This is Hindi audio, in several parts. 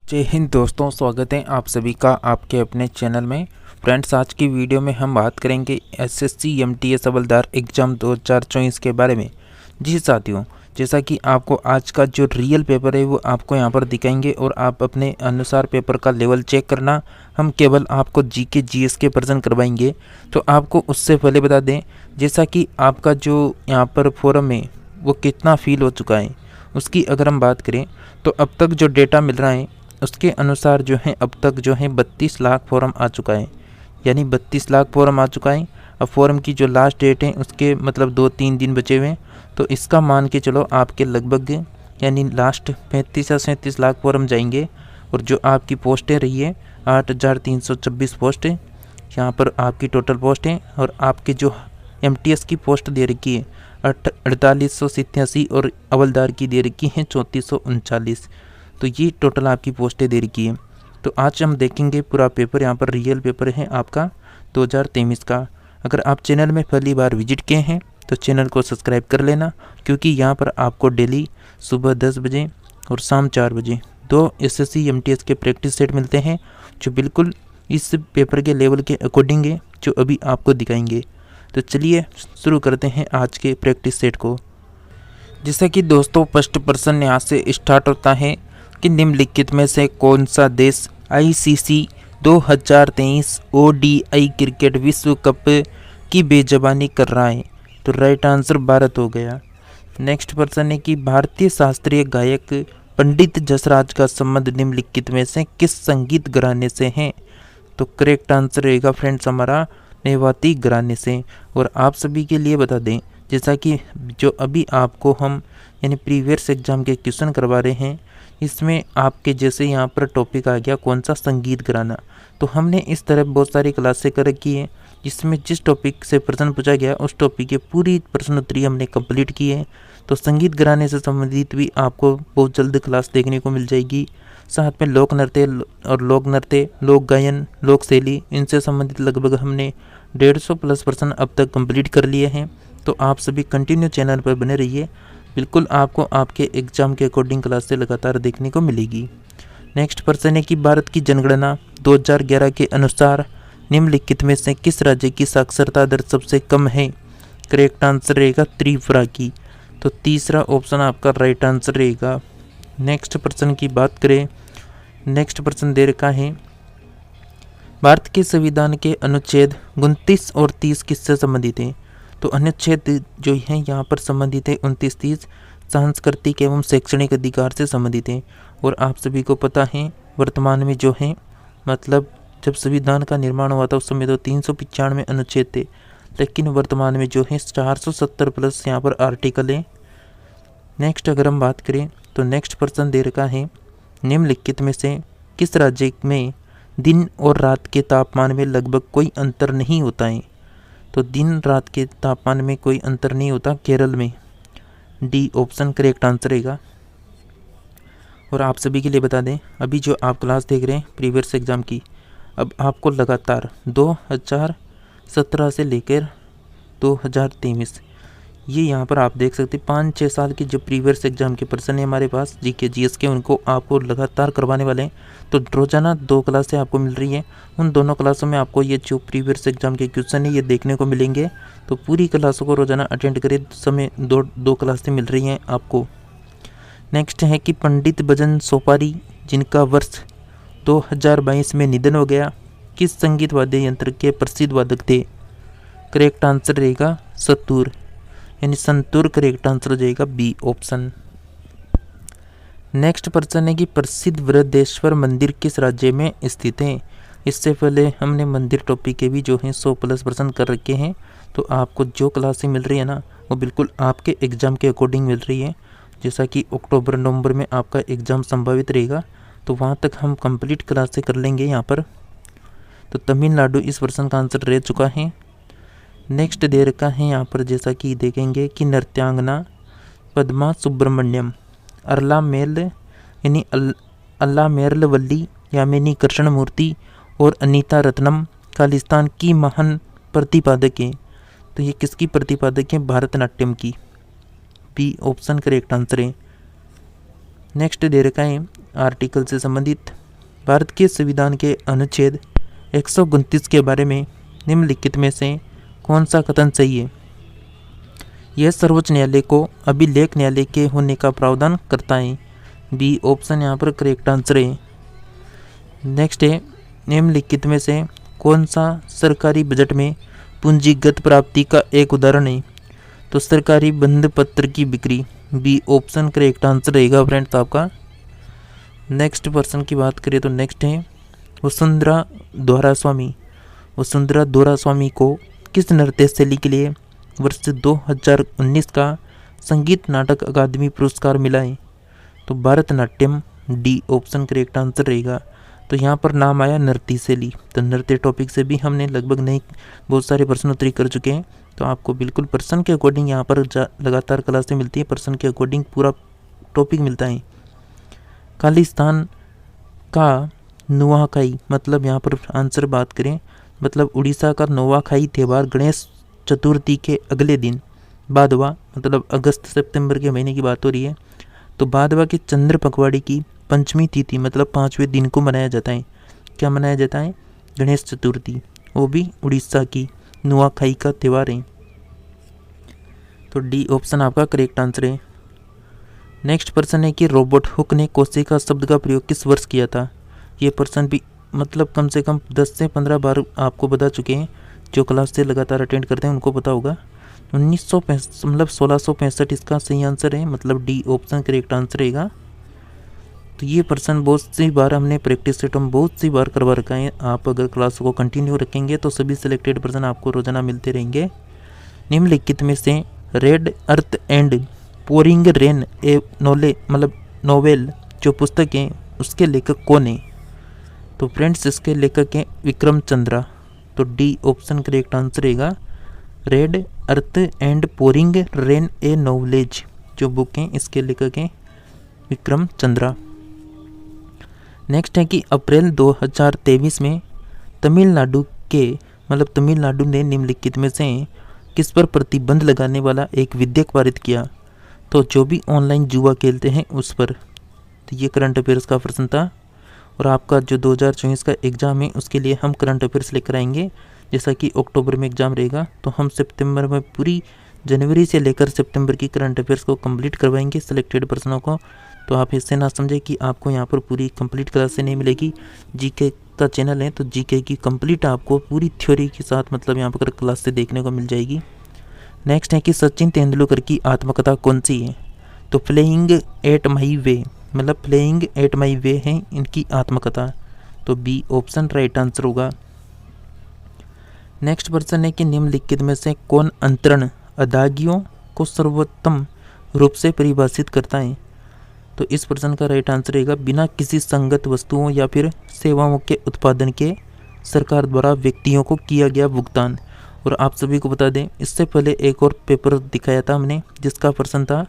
जय हिंद दोस्तों, स्वागत है आप सभी का आपके अपने चैनल में। फ्रेंड्स, आज की वीडियो में हम बात करेंगे एसएससी एमटीएस हवलदार एग्ज़ाम 2024 के बारे में। जी साथियों, जैसा कि आपको आज का जो रियल पेपर है वो आपको यहां पर दिखाएंगे और आप अपने अनुसार पेपर का लेवल चेक करना। हम केवल आपको जीके जीएस के प्रश्न करवाएंगे। तो आपको उससे पहले बता दें, जैसा कि आपका जो यहाँ पर फॉर्म है वो कितना फिल हो चुका है, उसकी अगर हम बात करें तो अब तक जो डेटा मिल रहा है उसके अनुसार जो है अब तक जो है 32 लाख फॉर्म आ चुका है। यानी 32 लाख फॉर्म आ चुका है। अब फॉर्म की जो लास्ट डेट है उसके मतलब 2-3 दिन बचे हुए हैं। तो इसका मान के चलो आपके लगभग यानी लास्ट 35 या 37 लाख फॉर्म जाएंगे। और जो आपकी पोस्टें रही है 8,326 पोस्ट है, यहाँ पर आपकी टोटल पोस्ट है। और आपके जो एमटीएस की पोस्ट दे रखी है 4887 और हवलदार की दे रखी है 3439। तो ये टोटल आपकी पोस्टें दे रखी है। तो आज हम देखेंगे पूरा पेपर। यहाँ पर रियल पेपर है आपका 2023 का। अगर आप चैनल में पहली बार विजिट किए हैं तो चैनल को सब्सक्राइब कर लेना, क्योंकि यहाँ पर आपको डेली सुबह 10 बजे और शाम 4 बजे 2 एसएससी एमटीएस के प्रैक्टिस सेट मिलते हैं, जो बिल्कुल इस पेपर के लेवल के अकॉर्डिंग है, जो अभी आपको दिखाएंगे। तो चलिए शुरू करते हैं आज के प्रैक्टिस सेट को। जैसा कि दोस्तों फर्स्ट प्रश्न यहाँ से स्टार्ट होता है कि निम्नलिखित में से कौन सा देश आईसीसी 2023 ओडीआई क्रिकेट विश्व कप की बेजबानी कर रहा है। तो राइट आंसर भारत हो गया। नेक्स्ट प्रश्न है कि भारतीय शास्त्रीय गायक पंडित जसराज का संबंध निम्नलिखित में से किस संगीत घराने से है। तो करेक्ट आंसर रहेगा फ्रेंड्स हमारा मेवाती घराने से। और आप सभी के लिए बता दें, जैसा कि जो अभी आपको हम यानी प्रीवियस एग्जाम के क्वेश्चन करवा रहे हैं, इसमें आपके जैसे यहाँ पर टॉपिक आ गया कौन सा संगीत घराना। तो हमने इस तरह बहुत सारी क्लासें कर रखी है, जिसमें जिस टॉपिक से प्रश्न पूछा गया उस टॉपिक के पूरी प्रश्नोत्तरी हमने कंप्लीट की है। तो संगीत घराने से संबंधित भी आपको बहुत जल्द क्लास देखने को मिल जाएगी। साथ में लोक नृत्य और लोक नृत्य, लोक गायन, लोक शैली, इनसे संबंधित लगभग हमने 150 प्लस प्रश्न अब तक कंप्लीट कर लिए हैं। तो आप सभी कंटिन्यू चैनल पर बने रहिए, बिल्कुल आपको आपके एग्जाम के अकॉर्डिंग क्लास से लगातार देखने को मिलेगी। नेक्स्ट प्रश्न है कि भारत की जनगणना 2011 के अनुसार निम्नलिखित में से किस राज्य की साक्षरता दर सबसे कम है। करेक्ट आंसर रहेगा त्रिपुरा की। तो तीसरा ऑप्शन आपका राइट आंसर रहेगा। नेक्स्ट प्रश्न की बात करें, नेक्स्ट प्रश्न दे रखा है भारत के संविधान के अनुच्छेद 29 और 30 किससे संबंधित है। तो अनुच्छेद जो है यहाँ पर संबंधित है 29-30 सांस्कृतिक एवं शैक्षणिक अधिकार से संबंधित है। और आप सभी को पता है वर्तमान में जो है मतलब जब संविधान का निर्माण हुआ था उस समय तो 395 अनुच्छेद थे, लेकिन वर्तमान में जो है 470 प्लस यहाँ पर आर्टिकल है। नेक्स्ट अगर हम बात करें तो नेक्स्ट प्रश्न दे रखा है निम्नलिखित में से किस राज्य में दिन और रात के तापमान में लगभग कोई अंतर नहीं होता है। तो दिन रात के तापमान में कोई अंतर नहीं होता, केरल में। डी ऑप्शन करेक्ट आंसर रहेगा। और आप सभी के लिए बता दें, अभी जो आप क्लास देख रहे हैं प्रीवियस एग्जाम की, अब आपको लगातार 2017 से लेकर 2023 ये यहाँ पर आप देख सकते हैं 5-6 साल के जो प्रीवियस एग्जाम के प्रश्न है हमारे पास जीके जीएस के, उनको आपको लगातार करवाने वाले हैं। तो रोजाना 2 क्लासें आपको मिल रही हैं। उन दोनों क्लासों में आपको ये जो प्रीवियस एग्जाम के क्वेश्चन है ये देखने को मिलेंगे। तो पूरी क्लासों को रोजाना अटेंड करें, समय 2 क्लासें मिल रही हैं आपको। नेक्स्ट है कि पंडित भजन सोपारी जिनका वर्ष 2022 में निधन हो गया, किस संगीत वाद्य यंत्र के प्रसिद्ध वादक थे। करेक्ट आंसर रहेगा सतुर, यानी संतूर करेक्ट आंसर हो जाएगा बी ऑप्शन। नेक्स्ट प्रश्न है कि प्रसिद्ध बृहदेश्वर मंदिर किस राज्य में स्थित है। इससे पहले हमने मंदिर टॉपिक के भी जो है 100 प्लस प्रश्न कर रखे हैं। तो आपको जो क्लासें मिल रही है ना वो बिल्कुल आपके एग्जाम के अकॉर्डिंग मिल रही है। जैसा कि अक्टूबर नवंबर में आपका एग्जाम संभावित रहेगा, तो वहाँ तक हम कंप्लीट क्लासें कर लेंगे यहाँ पर। तो तमिलनाडु इस प्रश्न का आंसर रह चुका है। नेक्स्ट दे रखा है यहाँ पर, जैसा कि देखेंगे कि नृत्यांगना पद्मा सुब्रमण्यम अरला मेल यानी अल्ला मेरलवल्ली, यामिनी कृष्णमूर्ति और अनीता रत्नम खालिस्तान की महान प्रतिपादक हैं। तो ये किसकी प्रतिपादक है, भरतनाट्यम की। बी ऑप्शन करेक्ट आंसर है। नेक्स्ट दे रखा है आर्टिकल से संबंधित, भारत के संविधान के अनुच्छेद 129 के बारे में निम्नलिखित में से कौन सा कथन सही है? यह सर्वोच्च न्यायालय को अभिलेख न्यायालय के होने का प्रावधान करता है। बी ऑप्शन यहाँ पर करेक्ट आंसर है। नेक्स्ट है, निम्नलिखित में से कौन सा सरकारी बजट में पूंजीगत प्राप्ति का एक उदाहरण है? तो सरकारी बंध पत्र की बिक्री। बी ऑप्शन करेक्ट आंसर रहेगा फ्रेंड्स आपका। नेक्स्ट पर्सन की बात करें तो नेक्स्ट है वसुंधरा दोरास्वामी। वसुंधरा दोरास्वामी को किस नृत्य शैली के लिए वर्ष 2019 का संगीत नाटक अकादमी पुरस्कार मिला है? तो Bharatanatyam. D option correct answer रहेगा। तो यहाँ पर नाम आया नृत्य शैली, तो नृत्य टॉपिक से भी हमने लगभग नहीं बहुत सारे प्रश्न उत्तरी कर चुके हैं। तो आपको बिल्कुल पर्सन के अकॉर्डिंग यहाँ पर लगातार क्लासें मिलती है, पर्सन के अकॉर्डिंग पूरा टॉपिक मिलता है। खालिस्तान का नुआखाई मतलब यहाँ पर आंसर बात करें मतलब उड़ीसा का नुआखाई त्यौहार गणेश चतुर्थी के अगले दिन भादवा मतलब अगस्त सितंबर के महीने की बात हो रही है। तो भादवा के चंद्र पखवाड़ी की पंचमी तिथि मतलब 5वें दिन को मनाया जाता है। क्या मनाया जाता है? गणेश चतुर्थी, वो भी उड़ीसा की नुआखाई का त्यौहार है। तो डी ऑप्शन आपका करेक्ट आंसर है। नेक्स्ट पर्सन है कि रॉबर्ट हुक ने कोशिका शब्द का प्रयोग किस वर्ष किया था? ये पर्सन भी मतलब कम से कम 10 से 15 बार आपको बता चुके हैं, जो क्लास से लगातार अटेंड करते हैं उनको पता होगा। 1965 मतलब 1665 इसका सही आंसर है, मतलब डी ऑप्शन करेक्ट आंसर रहेगा। तो ये पर्सन बहुत सी बार हमने प्रैक्टिस सेट हम बहुत सी बार करवा रखा है। आप अगर क्लास को कंटिन्यू रखेंगे तो सभी सिलेक्टेड पर्सन आपको रोजाना मिलते रहेंगे। निम्नलिखित में से red earth and pouring rain A novel जो पुस्तक है उसके लेखक कौन है? तो फ्रेंड्स इसके लेखक हैं विक्रम चंद्रा। तो डी ऑप्शन करेक्ट आंसर रहेगा। Red earth and pouring rain a novels जो बुक हैं इसके लेखक हैं विक्रम चंद्रा। नेक्स्ट है कि अप्रैल 2023 में तमिलनाडु ने निम्नलिखित में से किस पर प्रतिबंध लगाने वाला एक विधेयक पारित किया? तो जो भी ऑनलाइन जुआ खेलते हैं उस पर। तो ये करंट अफेयर्स का प्रश्न था और आपका जो 2024 का एग्ज़ाम है उसके लिए हम करंट अफेयर्स लेकर आएंगे। जैसा कि अक्टूबर में एग्ज़ाम रहेगा तो हम सितंबर में पूरी जनवरी से लेकर सितंबर की करंट अफेयर्स को कंप्लीट करवाएंगे सिलेक्टेड पर्सनों को। तो आप इससे ना समझे कि आपको यहाँ पर पूरी कंप्लीट क्लास से नहीं मिलेगी। जीके का चैनल है तो जीके की कंप्लीट आपको पूरी थ्योरी के साथ मतलब यहाँ पर क्लास से देखने को मिल जाएगी। नेक्स्ट है कि सचिन तेंदुलकर की आत्मकथा कौन सी है? तो प्लेइंग एट माई वे मतलब प्लेइंग एट माई वे है इनकी आत्मकथा। तो बी ऑप्शन राइट आंसर होगा। नेक्स्ट पर्सन है कि निम्नलिखित में से कौन अंतरण अदागियों को सर्वोत्तम रूप से परिभाषित करता है? तो इस पर्सन का राइट आंसर रहेगा बिना किसी संगत वस्तुओं या फिर सेवाओं के उत्पादन के सरकार द्वारा व्यक्तियों को किया गया भुगतान। और आप सभी को बता दें इससे पहले एक और पेपर दिखाया था हमने जिसका प्रश्न था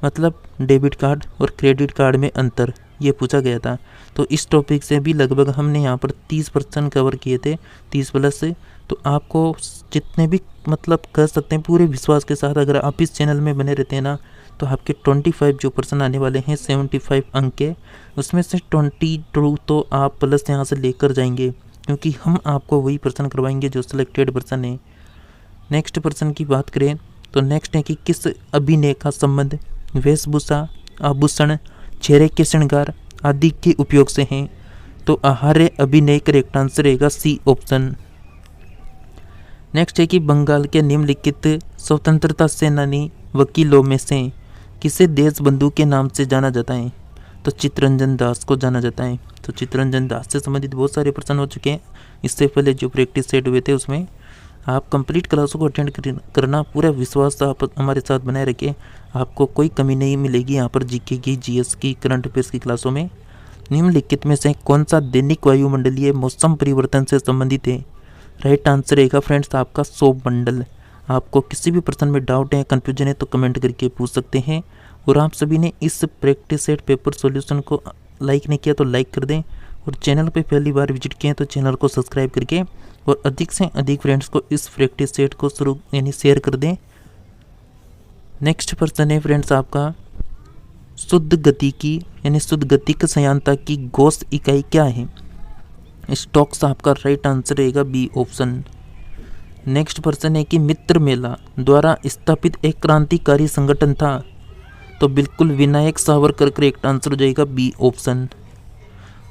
मतलब डेबिट कार्ड और क्रेडिट कार्ड में अंतर, ये पूछा गया था। तो इस टॉपिक से भी लगभग हमने यहाँ पर 30% कवर किए थे 30 प्लस से। तो आपको जितने भी मतलब कर सकते हैं पूरे विश्वास के साथ अगर आप इस चैनल में बने रहते हैं ना तो आपके 25 जो पर्सन आने वाले हैं 75 अंक के उसमें से 22 तो आप प्लस यहाँ से लेकर जाएंगे क्योंकि हम आपको वही पर्सन करवाएंगे जो सिलेक्टेड पर्सन है। नेक्स्ट पर्सन की बात करें तो नेक्स्ट है कि किस अभिनय का संबंध वेशभूषा आभूषण चेहरे के श्रृंगार आदि के उपयोग से हैं? तो आहार्य अभिनय करेक्ट आंसर रहेगा सी ऑप्शन। नेक्स्ट है कि बंगाल के निम्नलिखित स्वतंत्रता सेनानी वकीलों में से किसे देशबंधु के नाम से जाना जाता है? तो चित्तरंजन दास को जाना जाता है। तो चित्तरंजन दास से संबंधित बहुत सारे प्रश्न हो चुके हैं। इससे पहले जो प्रैक्टिस सेट हुए थे उसमें आप कंप्लीट क्लासों को अटेंड करना पूरा विश्वास आप हमारे साथ बनाए रखें। आपको कोई कमी नहीं मिलेगी यहाँ पर जीके की जीएस की करंट अफेयर्स की क्लासों में। निम्नलिखित में से कौन सा दैनिक वायुमंडलीय मौसम परिवर्तन से संबंधित है? राइट आंसर रहेगा फ्रेंड्स आपका सौरमंडल। आपको किसी भी प्रश्न में डाउट है कन्फ्यूजन है तो कमेंट करके पूछ सकते हैं। और आप सभी ने इस प्रैक्टिस सेट पेपर सॉल्यूशन को लाइक नहीं किया तो लाइक कर दें और चैनल पे पहली बार विजिट किए तो चैनल को सब्सक्राइब करके और अधिक से अधिक फ्रेंड्स को इस प्रैक्टिस सेट को शेयर कर दें। नेक्स्ट पर्सन है फ्रेंड्स आपका शुद्ध गति की यानी शुद्ध गतिक संयानता की गॉस इकाई क्या है? स्टोक्स आपका राइट आंसर रहेगा बी ऑप्शन। नेक्स्ट प्रश्न है कि मित्र मेला द्वारा स्थापित एक क्रांतिकारी संगठन था, तो बिल्कुल विनायक सावरकर करेक्ट आंसर हो जाएगा बी ऑप्शन।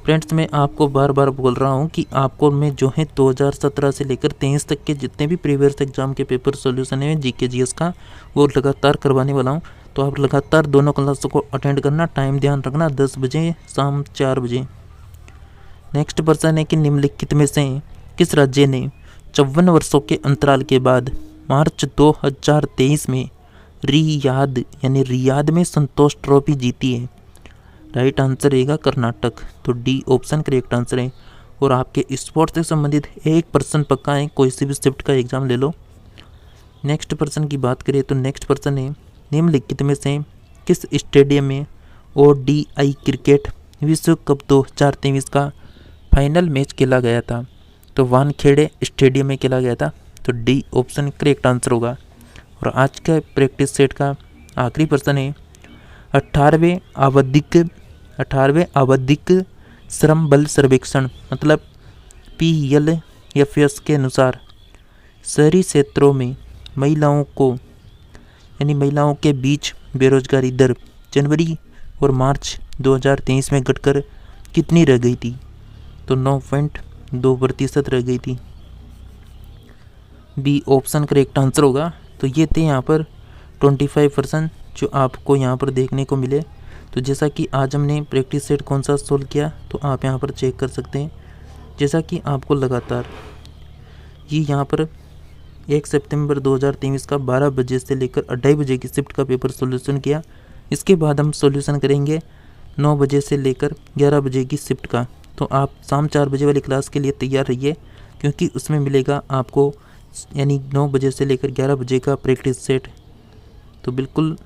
फ्रेंड्स मैं आपको बार बार बोल रहा हूँ कि आपको मैं जो है 2017 से लेकर 23 तक के जितने भी प्रीवियस एग्जाम के पेपर सॉल्यूशन है जीके जीएस का वो लगातार करवाने वाला हूँ। तो आप लगातार दोनों क्लासों को अटेंड करना, टाइम ध्यान रखना 10 बजे शाम 4 बजे। नेक्स्ट प्रश्न है कि निम्नलिखित में से किस राज्य ने 54 वर्षों के अंतराल के बाद मार्च 2023 में रियाद में संतोष ट्रॉफी जीती है? राइट आंसर रहेगा कर्नाटक, तो डी ऑप्शन करेक्ट आंसर है। और आपके स्पोर्ट्स से संबंधित 1% पक्का है, कोई सी भी शिफ्ट का एग्जाम ले लो। नेक्स्ट प्रश्न की बात करें तो नेक्स्ट प्रश्न है निम्नलिखित में से किस स्टेडियम में ODI क्रिकेट विश्व कप 2023 का फाइनल मैच खेला गया था? तो वानखेड़े स्टेडियम में खेला गया था, तो डी ऑप्शन करेक्ट आंसर होगा। और आज का प्रैक्टिस सेट का आखिरी प्रश्न है 18वें आवधिक श्रम बल सर्वेक्षण मतलब PLFS के अनुसार शहरी क्षेत्रों में महिलाओं के बीच बेरोजगारी दर जनवरी और मार्च 2023 में घटकर कितनी रह गई थी? तो 9.2% रह गई थी। बी ऑप्शन करेक्ट आंसर होगा। तो ये थे यहाँ पर 25% जो आपको यहाँ पर देखने को मिले। तो जैसा कि आज हमने प्रैक्टिस सेट कौन सा सोल्व किया तो आप यहाँ पर चेक कर सकते हैं। जैसा कि आपको लगातार ये यहाँ पर 1 सितंबर 2023 का 12 बजे से लेकर 2:30 बजे की शिफ्ट का पेपर सॉल्यूशन किया। इसके बाद हम सॉल्यूशन करेंगे 9 बजे से लेकर 11 बजे की शिफ्ट का। तो आप शाम 4 बजे वाली क्लास के लिए तैयार रहिए, क्योंकि उसमें मिलेगा आपको यानी 9 बजे से लेकर 11 बजे का प्रैक्टिस सेट। तो बिल्कुल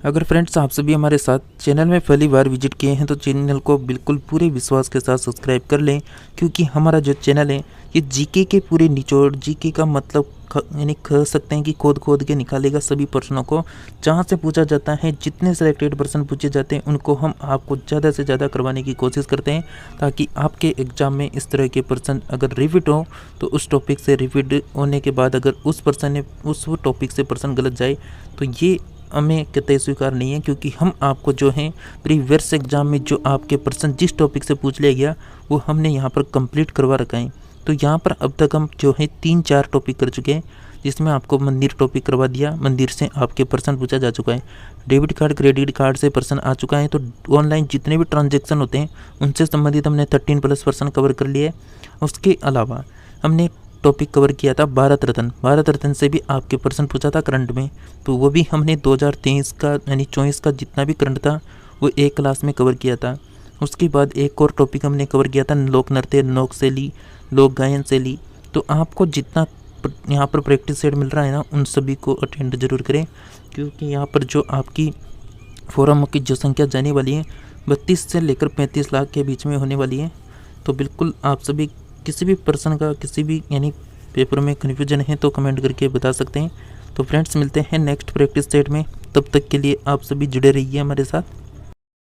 अगर फ्रेंड्स आप सभी हमारे साथ चैनल में पहली बार विजिट किए हैं तो चैनल को बिल्कुल पूरे विश्वास के साथ सब्सक्राइब कर लें, क्योंकि हमारा जो चैनल है ये जीके के पूरे निचोड़, जीके का मतलब यानी कह सकते हैं कि खोद के निकालेगा सभी प्रश्नों को। जहां से पूछा जाता है, जितने सिलेक्टेड प्रश्न पूछे जाते हैं उनको हम आपको ज़्यादा से ज़्यादा करवाने की कोशिश करते हैं, ताकि आपके एग्ज़ाम में इस तरह के प्रश्न अगर रिपीट हो तो उस टॉपिक से रिपीट होने के बाद अगर उस पर्सन ने उस टॉपिक से प्रश्न गलत जाए तो ये हमें कतई स्वीकार नहीं है, क्योंकि हम आपको जो है प्रीवियस एग्जाम में जो आपके प्रश्न जिस टॉपिक से पूछ लिया गया वो हमने यहाँ पर कंप्लीट करवा रखा है। तो यहाँ पर अब तक हम जो है 3-4 टॉपिक कर चुके हैं, जिसमें आपको मंदिर टॉपिक करवा दिया, मंदिर से आपके प्रश्न पूछा जा चुका है। डेबिट कार्ड क्रेडिट कार्ड से प्रश्न आ चुका है। तो ऑनलाइन जितने भी ट्रांजेक्शन होते हैं उनसे संबंधित हमने 13+ प्रश्न कवर कर लिए। उसके अलावा हमने टॉपिक कवर किया था भारत रत्न से भी आपके प्रश्न पूछा था करंट में, तो वो भी हमने 2023 का यानी 24 का जितना भी करंट था वो एक क्लास में कवर किया था। उसके बाद एक और टॉपिक हमने कवर किया था लोक नृत्य, लोक शैली, लोक गायन शैली। तो आपको जितना यहाँ पर प्रैक्टिस सेट मिल रहा है ना उन सभी को अटेंड जरूर करें, क्योंकि यहाँ पर जो आपकी फोरम की जो संख्या जाने वाली है 32 से लेकर 35 लाख के बीच में होने वाली है। तो बिल्कुल आप सभी किसी भी पर्सन का किसी भी यानी पेपर में कन्फ्यूजन है तो कमेंट करके बता सकते हैं। तो फ्रेंड्स मिलते हैं नेक्स्ट प्रैक्टिस सेट में, तब तक के लिए आप सभी जुड़े रहिए हमारे साथ।